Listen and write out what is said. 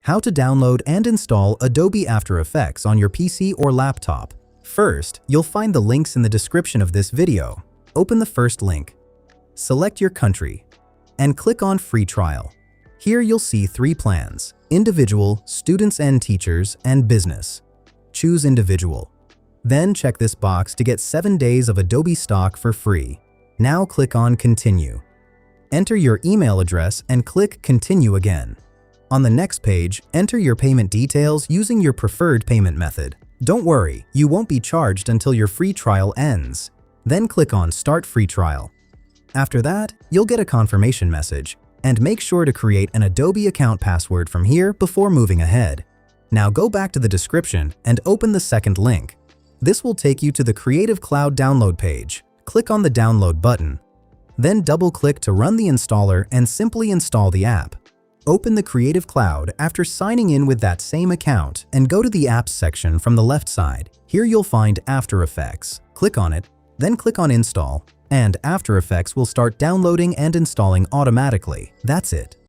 How to download and install Adobe After Effects on your PC or laptop. First, you'll find the links in the description of this video. Open the first link. Select your country and click on Free Trial. Here you'll see 3 plans: Individual, Students and Teachers, and Business. Choose Individual. Then check this box to get 7 days of Adobe stock for free. Now click on Continue. Enter your email address and click Continue again. On the next page, enter your payment details using your preferred payment method. Don't worry, you won't be charged until your free trial ends. Then click on Start Free Trial. After that, you'll get a confirmation message, and make sure to create an Adobe account password from here before moving ahead. Now go back to the description and open the second link. This will take you to the Creative Cloud download page. Click on the Download button. Then double-click to run the installer and simply install the app. Open the Creative Cloud after signing in with that same account and go to the Apps section from the left side. Here you'll find After Effects. Click on it, then click on Install, and After Effects will start downloading and installing automatically. That's it.